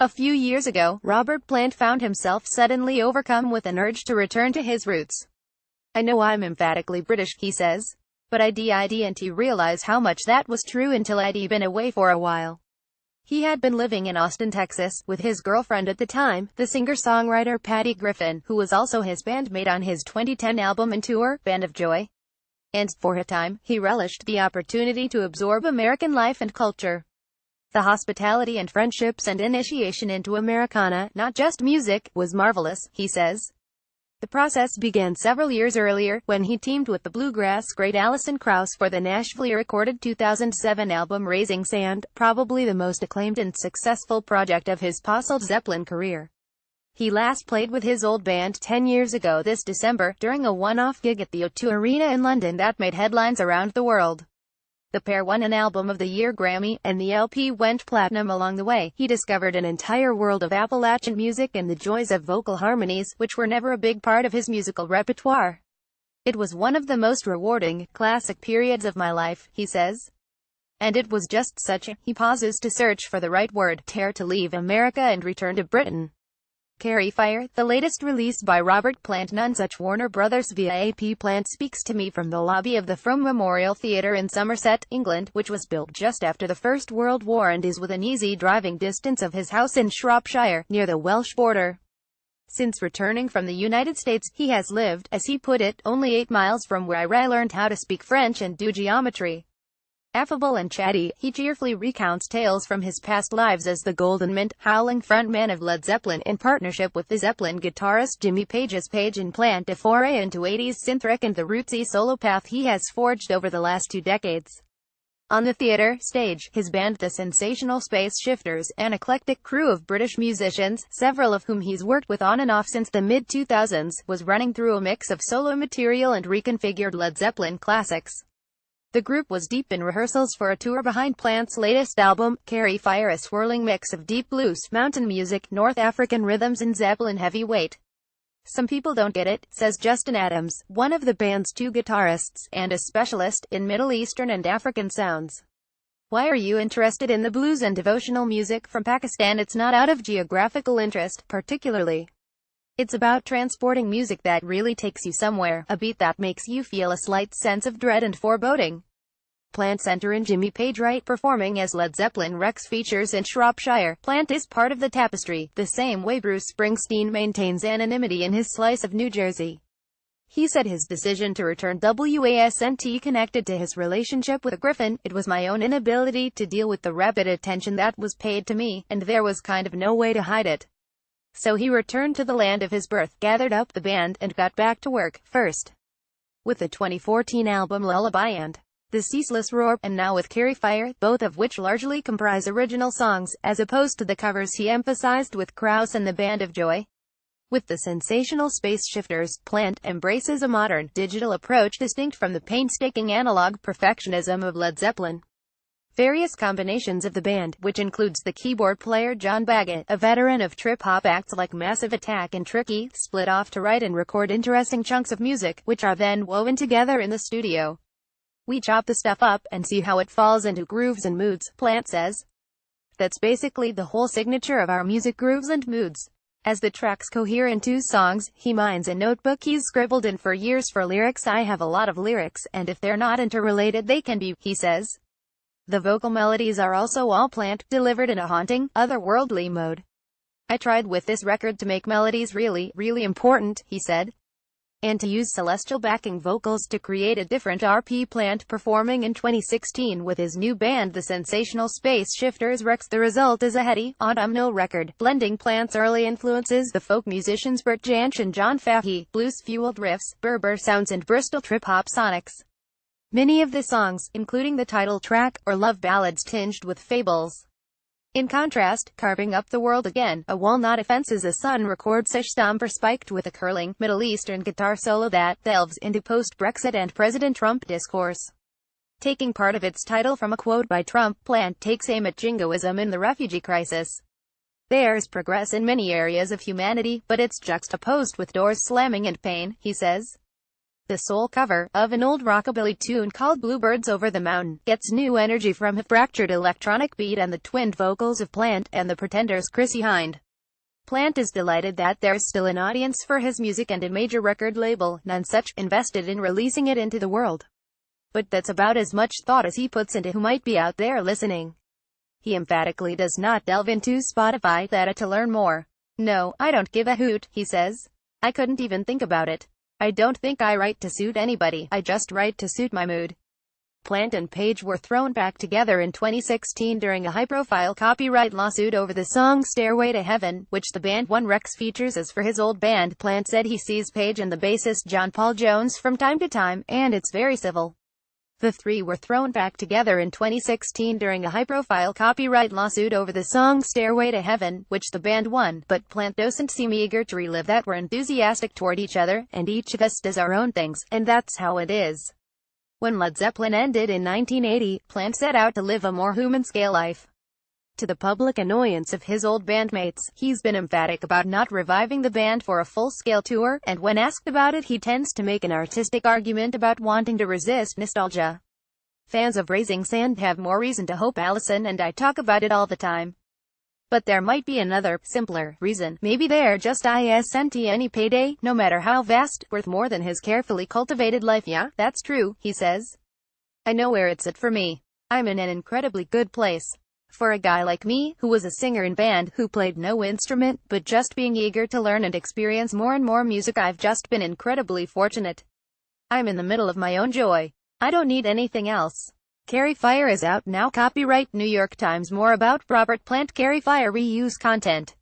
A few years ago, Robert Plant found himself suddenly overcome with an urge to return to his roots. "I know I'm emphatically British," he says, "but I didn't realize how much that was true until I'd been away for a while." He had been living in Austin, Texas, with his girlfriend at the time, the singer-songwriter Patty Griffin, who was also his bandmate on his 2010 album and tour, Band of Joy. And, for a time, he relished the opportunity to absorb American life and culture. The hospitality and friendships and initiation into Americana, not just music, was marvelous, he says. The process began several years earlier, when he teamed with the bluegrass great Alison Krauss for the Nashville-recorded 2007 album Raising Sand, probably the most acclaimed and successful project of his post-Zeppelin career. He last played with his old band 10 years ago this December, during a one-off gig at the O2 Arena in London that made headlines around the world. The pair won an Album of the Year Grammy, and the LP went platinum along the way. He discovered an entire world of Appalachian music and the joys of vocal harmonies, which were never a big part of his musical repertoire. "It was one of the most rewarding, classic periods of my life," he says. And it was just such a, he pauses to search for the right word, tear to leave America and return to Britain. Carry Fire, the latest release by Robert Plant, none such Warner Brothers via AP Plant, speaks to me from the lobby of the Frome Memorial Theatre in Somerset, England, which was built just after the First World War and is within easy driving distance of his house in Shropshire, near the Welsh border. Since returning from the United States, he has lived, as he put it, only 8 miles from where I learned how to speak French and do geometry. Affable and chatty, he cheerfully recounts tales from his past lives as the Golden Mint, howling frontman of Led Zeppelin, in partnership with the Zeppelin guitarist Jimmy Page's Page and Plant, a foray into 80s synth-rock and the rootsy solo path he has forged over the last 2 decades. On the theatre stage, his band The Sensational Space Shifters, an eclectic crew of British musicians, several of whom he's worked with on and off since the mid-2000s, was running through a mix of solo material and reconfigured Led Zeppelin classics. The group was deep in rehearsals for a tour behind Plant's latest album, Carry Fire, a swirling mix of deep blues, mountain music, North African rhythms and Zeppelin heavyweight. "Some people don't get it," says Justin Adams, one of the band's 2 guitarists, and a specialist in Middle Eastern and African sounds. "Why are you interested in the blues and devotional music from Pakistan? It's not out of geographical interest, particularly. It's about transporting music that really takes you somewhere, a beat that makes you feel a slight sense of dread and foreboding." Plant center in Jimmy Page Wright performing as Led Zeppelin Rex features in Shropshire. Plant is part of the tapestry, the same way Bruce Springsteen maintains anonymity in his slice of New Jersey. He said his decision to return wasn't connected to his relationship with Griffin. "It was my own inability to deal with the rapid attention that was paid to me, and there was kind of no way to hide it. So he returned to the land of his birth, gathered up the band, and got back to work, first with the 2014 album Lullaby and The Ceaseless Roar, and now with Carry Fire, both of which largely comprise original songs, as opposed to the covers he emphasized with Krauss and the Band of Joy. With the Sensational Space Shifters, Plant embraces a modern, digital approach distinct from the painstaking analog perfectionism of Led Zeppelin. Various combinations of the band, which includes the keyboard player John Baggett, a veteran of trip-hop acts like Massive Attack and Tricky, split off to write and record interesting chunks of music, which are then woven together in the studio. "We chop the stuff up, and see how it falls into grooves and moods," Plant says. "That's basically the whole signature of our music, grooves and moods. As the tracks cohere into songs, he minds a notebook he's scribbled in for years for lyrics. I have a lot of lyrics, and if they're not interrelated they can be," he says. The vocal melodies are also all Plant, delivered in a haunting, otherworldly mode. "I tried with this record to make melodies really, really important," he said, and to use celestial backing vocals to create a different RP. Plant performing in 2016 with his new band The Sensational Space Shifters Rex. The result is a heady, autumnal record, blending Plant's early influences, the folk musicians Bert Jansch and John Fahey, blues-fueled riffs, Berber sounds and Bristol trip-hop sonics. Many of the songs, including the title track, are love ballads tinged with fables. In contrast, Carving Up the World Again, a walnut offenses a Sun record sesh stomper spiked with a curling, Middle Eastern guitar solo that delves into post-Brexit and President Trump discourse. Taking part of its title from a quote by Trump, Plant takes aim at jingoism in the refugee crisis. "There's progress in many areas of humanity, but it's juxtaposed with doors slamming and pain," he says. The soul cover, of an old rockabilly tune called Bluebirds Over the Mountain, gets new energy from a fractured electronic beat and the twinned vocals of Plant and the Pretenders' Chrissie Hynde. Plant is delighted that there's still an audience for his music and a major record label, none such, invested in releasing it into the world. But that's about as much thought as he puts into who might be out there listening. He emphatically does not delve into Spotify data to learn more. "No, I don't give a hoot," he says. "I couldn't even think about it. I don't think I write to suit anybody, I just write to suit my mood." Plant and Page were thrown back together in 2016 during a high-profile copyright lawsuit over the song Stairway to Heaven, which the band won Rex features as for his old band. Plant said he sees Page and the bassist John Paul Jones from time to time, and it's very civil. The three were thrown back together in 2016 during a high-profile copyright lawsuit over the song Stairway to Heaven, which the band won, but Plant doesn't seem eager to relive that. "We're enthusiastic toward each other, and each of us does our own things, and that's how it is." When Led Zeppelin ended in 1980, Plant set out to live a more human-scale life. To the public annoyance of his old bandmates, he's been emphatic about not reviving the band for a full-scale tour, and when asked about it he tends to make an artistic argument about wanting to resist nostalgia. Fans of Raising Sand have more reason to hope. Allison and I talk about it all the time. But there might be another, simpler, reason. Maybe they're just isn't any payday, no matter how vast, worth more than his carefully cultivated life. "Yeah, that's true," he says. "I know where it's at for me. I'm in an incredibly good place. For a guy like me, who was a singer in band, who played no instrument, but just being eager to learn and experience more and more music, I've just been incredibly fortunate. I'm in the middle of my own joy. I don't need anything else." Carry Fire is out now. Copyright New York Times. More about Robert Plant. Carry Fire reuse content.